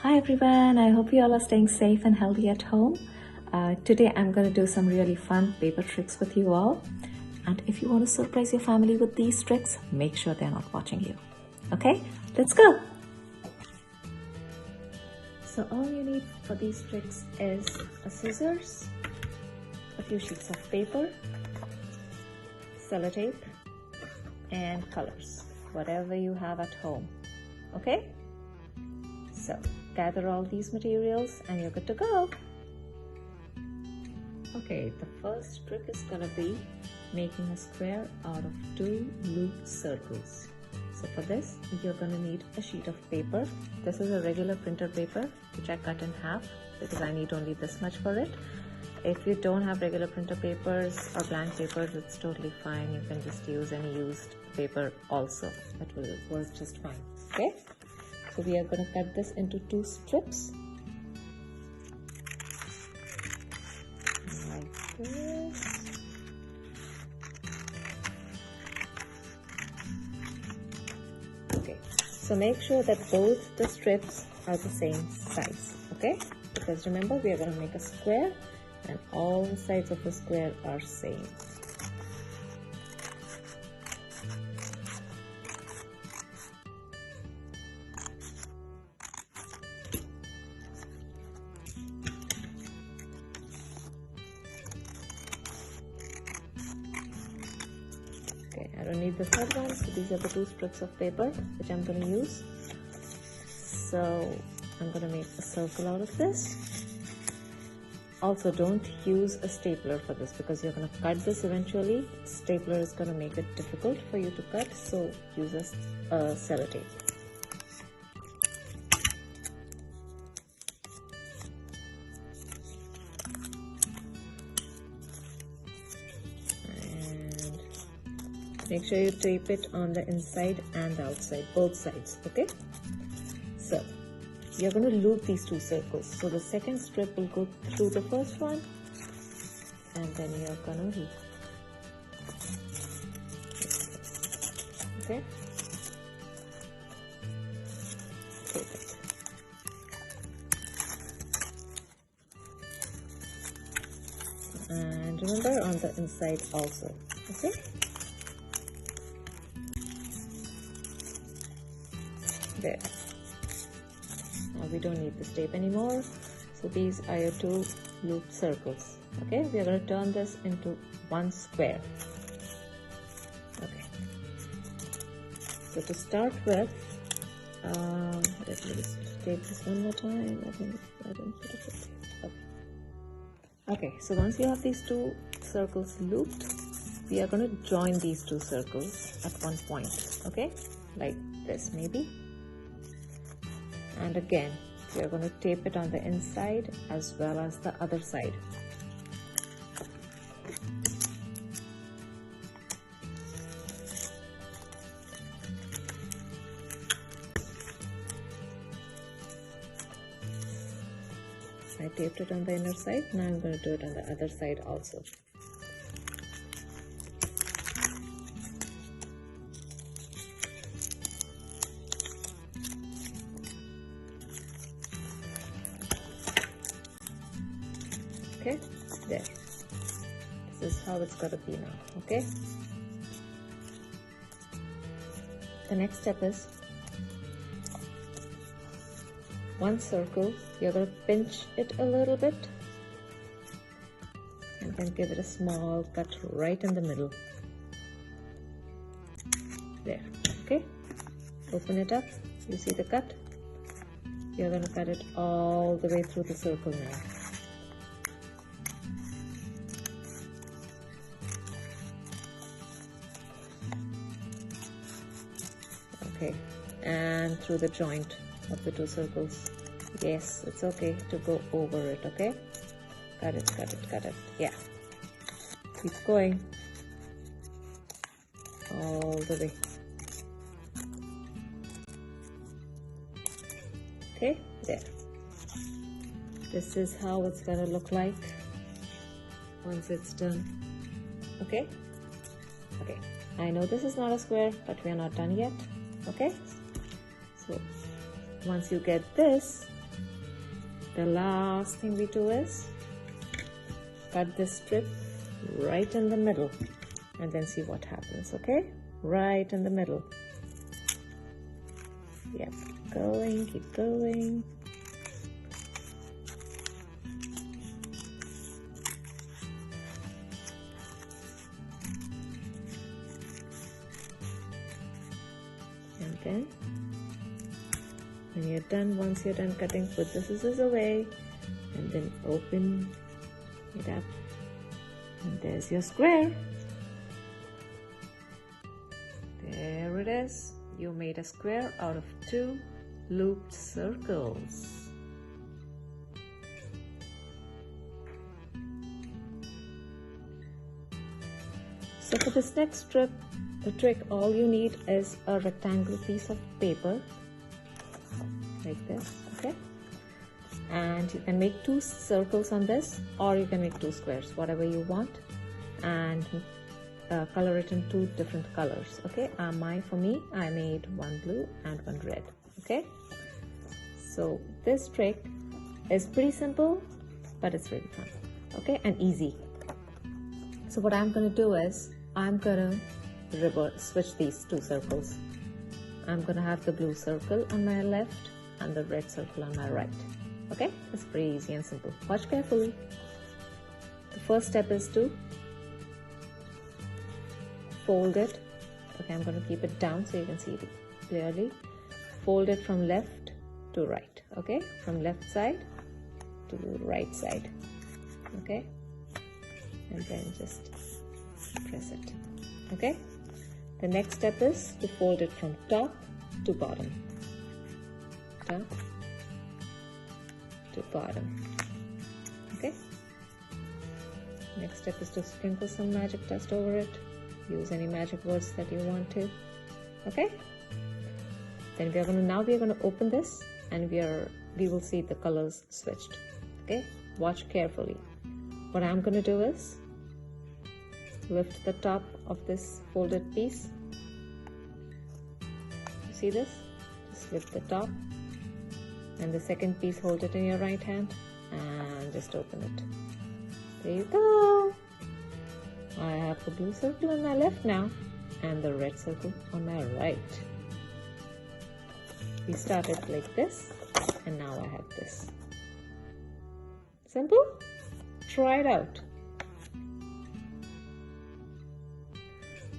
Hi everyone, I hope you all are staying safe and healthy at home. Today I'm going to do some really fun paper tricks with you all. And if you want to surprise your family with these tricks, make sure they're not watching you. Okay, let's go. So all you need for these tricks is a scissors, a few sheets of paper, sellotape, and colors, whatever you have at home. Okay? So gather all these materials and you're good to go. Okay, the first trick is gonna be making a square out of 2 looped circles. So for this, you're gonna need a sheet of paper. This is a regular printer paper, which I cut in half because I need only this much for it. If you don't have regular printer papers or blank papers, it's totally fine. You can just use any used paper also. That will work just fine, okay? So we are going to cut this into 2 strips like this. Okay, so make sure that both the strips are the same size, okay? Because remember, we are going to make a square and all sides of the square are same. Okay, I don't need the third one, so these are the 2 strips of paper which I'm going to use. So I'm going to make a circle out of this. Also, don't use a stapler for this because you're going to cut this eventually. Stapler is going to make it difficult for you to cut, so use a sellotape. And make sure you tape it on the inside and the outside, both sides, okay? So you're going to loop these 2 circles. So the second strip will go through the first one, and then you're going to loop. Okay? Tape it. And remember, on the inside also. Okay? There. Now we don't need this tape anymore. So these are your 2 looped circles. Okay, we are going to turn this into 1 square. Okay. So to start with, let me just tape this one more time. I think I didn't put it. Okay, so once you have these 2 circles looped, we are going to join these 2 circles at one point. Okay, like this maybe. And again, we are going to tape it on the inside as well as the other side. I taped it on the inner side, now I'm going to do it on the other side also. Okay, there. This is how it's got to be now, okay? The next step is 1 circle, you're going to pinch it a little bit and then give it a small cut right in the middle. There, okay? Open it up, you see the cut? You're going to cut it all the way through the circle now. Okay, and through the joint of the 2 circles. Yes, it's okay to go over it, okay? Cut it, cut it, cut it. Yeah. Keep going. All the way. Okay, there. This is how it's gonna look like once it's done. Okay? Okay. I know this is not a square, but we are not done yet. Okay, so once you get this, The last thing we do is cut this strip right in the middle and then see what happens, okay? Right in the middle. Yep, keep going. And then when you're done, once you're done cutting, put the scissors away and then open it up. And there's your square. There it is. You made a square out of 2 looped circles. So for this next trick, all you need is a rectangular piece of paper like this, okay? And you can make 2 circles on this, or you can make 2 squares, whatever you want, and color it in 2 different colors, okay? For me, I made 1 blue and 1 red, okay? So this trick is pretty simple, but it's really fun, okay, and easy. So what I'm gonna do is, I'm gonna switch these 2 circles. I'm gonna have the blue circle on my left and the red circle on my right, okay? It's pretty easy and simple. Watch carefully. The first step is to fold it. Okay, I'm going to keep it down so you can see it clearly. Fold it from left to right, okay? From left side to right side, okay? And then just press it, okay? The next step is to fold it from top to bottom. Top to bottom, okay? Next step is to sprinkle some magic dust over it. Use any magic words that you want to, okay? Then we are going to open this, and we will see the colors switched, okay? Watch carefully. What I'm going to do is lift the top of this folded piece. You see this? Just lift the top, and the second piece, hold it in your right hand and just open it. There you go. I have the blue circle on my left now and the red circle on my right. We started like this, and now I have this. Simple? Try it out.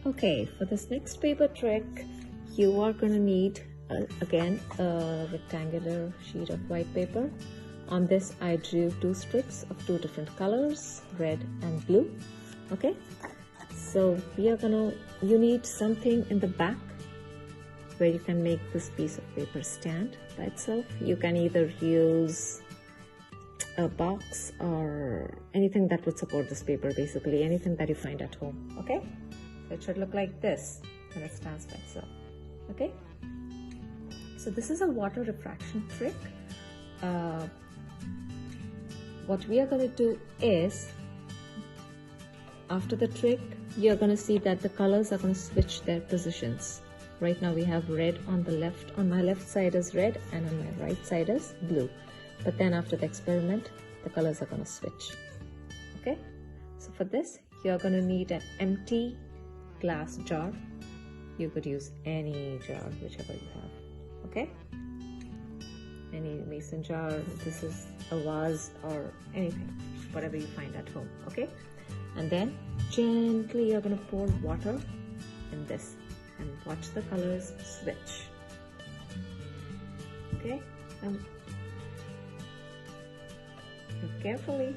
Okay, for this next paper trick, you are going to need again a rectangular sheet of white paper. On this I drew 2 strips of 2 different colors, red and blue. Okay, so you need something in the back where you can make this piece of paper stand by itself. You can either use a box or anything that would support this paper, basically anything that you find at home. Okay, so it should look like this when it stands by itself. Okay, so this is a water refraction trick. What we are going to do is, after the trick, you're going to see that the colors are going to switch their positions. Right now we have red on the left. On my left side is red and on my right side is blue. But then after the experiment, the colors are going to switch. Okay, so for this, you're going to need an empty glass jar. You could use any jar, whichever you have. Okay, any mason jar, this is a vase or anything, whatever you find at home. Okay, and then gently you're going to pour water in this and watch the colors switch. Okay, look carefully.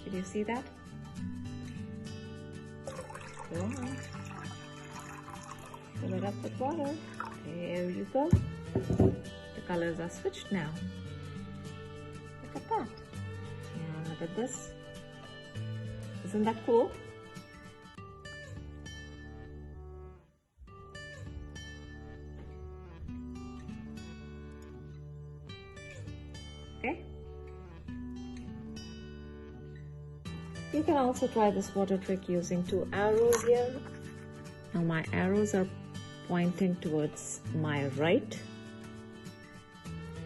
Did you see that? Go on. Fill it up with water. There you go. The colors are switched now. Look at that. And look at this. Isn't that cool? Okay. You can also try this water trick using 2 arrows here. Now my arrows are pointing towards my right,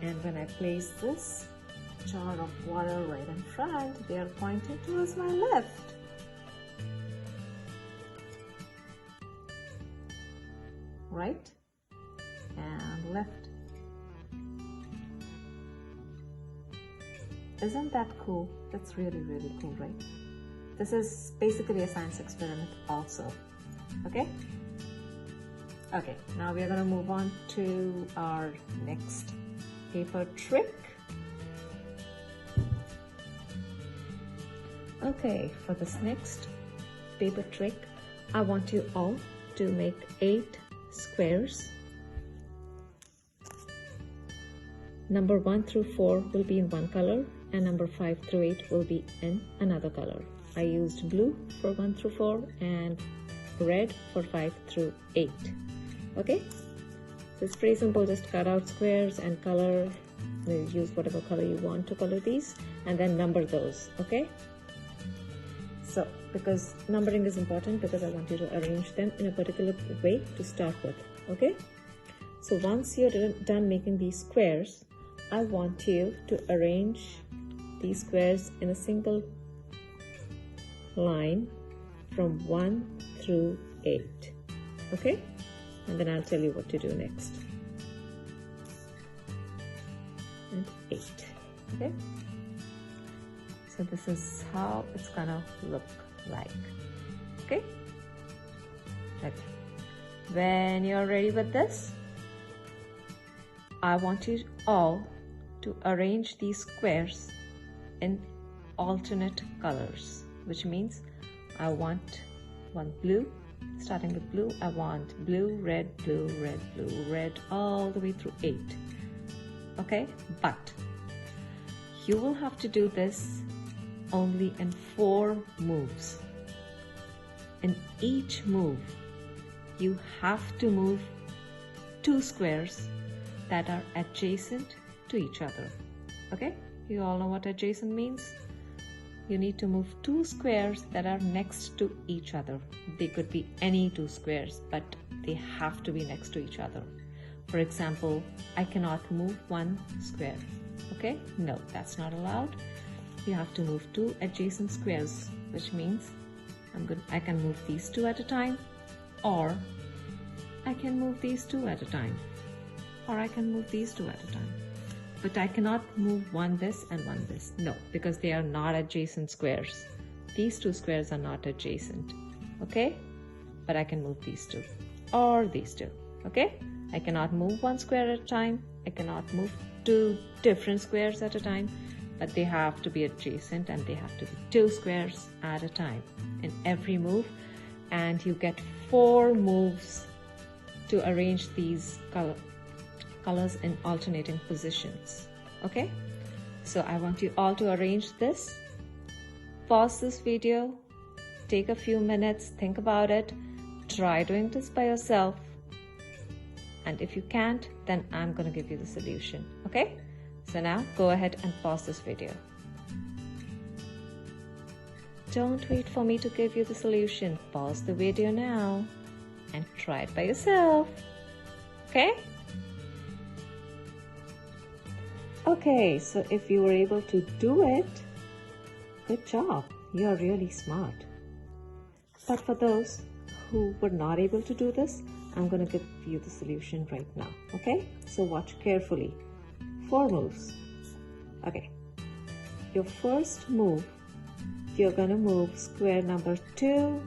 and when I place this jar of water right in front, they are pointing towards my left. Right and left. Isn't that cool? That's really, really cool, right? This is basically a science experiment also. Okay? Okay, now we are going to move on to our next paper trick. Okay, for this next paper trick, I want you all to make 8 squares. Number 1 through 4 will be in one color and number 5 through 8 will be in another color. I used blue for 1 through 4 and red for 5 through 8. Okay, so it's pretty simple. Just cut out squares and color. Use whatever color you want to color these and then number those. Okay, so because numbering is important, because I want you to arrange them in a particular way to start with. Okay, so once you're done making these squares, I want you to arrange these squares in a single line from 1 through 8. Okay, and then I'll tell you what to do next. And 8. Okay, so this is how it's gonna look like. Okay, when you're ready with this, I want you all to arrange these squares in alternate colors, which means I want one blue. Starting with blue, I want blue, red, blue, red, blue, red, all the way through 8. Okay, but you will have to do this only in 4 moves. In each move, you have to move 2 squares that are adjacent to each other. Okay, you all know what adjacent means. You need to move 2 squares that are next to each other. They could be any 2 squares, but they have to be next to each other. For example, I cannot move 1 square. Okay, no, that's not allowed. You have to move 2 adjacent squares, which means I can move these 2 at a time, or I can move these 2 at a time, or I can move these 2 at a time. But I cannot move one this and one this. No, because they are not adjacent squares. These 2 squares are not adjacent. Okay? But I can move these 2 or these 2. Okay? I cannot move 1 square at a time. I cannot move 2 different squares at a time. But they have to be adjacent and they have to be 2 squares at a time in every move. And you get 4 moves to arrange these colors in alternating positions. Okay, so I want you all to arrange this. Pause this video, take a few minutes, think about it, try doing this by yourself, and if you can't, then I'm going to give you the solution. Okay, so now go ahead and pause this video. Don't wait for me to give you the solution. Pause the video now and try it by yourself. Okay? Okay, so if you were able to do it, good job. You're really smart. But for those who were not able to do this, I'm going to give you the solution right now. Okay, so watch carefully. 4 moves. Okay, your first move, you're going to move square number 2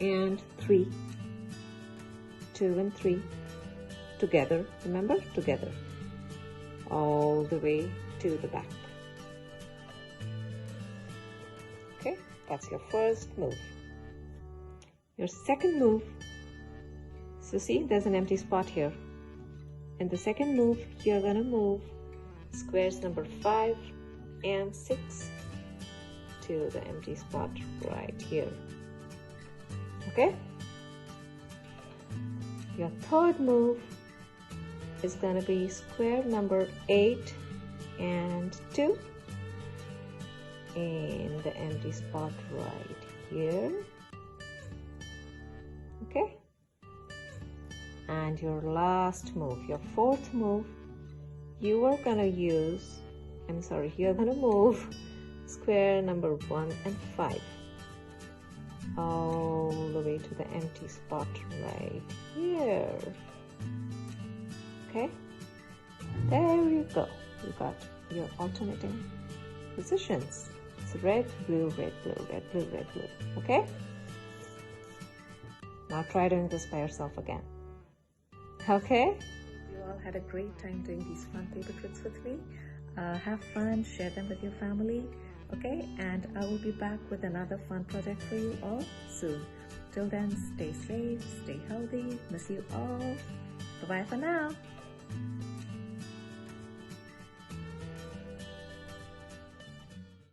and 3. 2 and 3 together. Remember, together, all the way to the back. Okay, that's your first move. Your second move, so see, there's an empty spot here. In the second move, you're gonna move squares number 5 and 6 to the empty spot right here. Okay? Your third move is gonna be square number 8 and 2 in the empty spot right here. Okay, and your last move, your fourth move, you are gonna use, you're gonna move square number 1 and 5 all the way to the empty spot right here. Okay, there you go. You got your alternating positions. It's red, blue, red, blue, red, blue, red, blue. Okay, now try doing this by yourself again. Okay, you all had a great time doing these fun paper tricks with me. Have fun, share them with your family. Okay, and I will be back with another fun project for you all soon. Till then, stay safe, stay healthy. Miss you all. Bye-bye for now.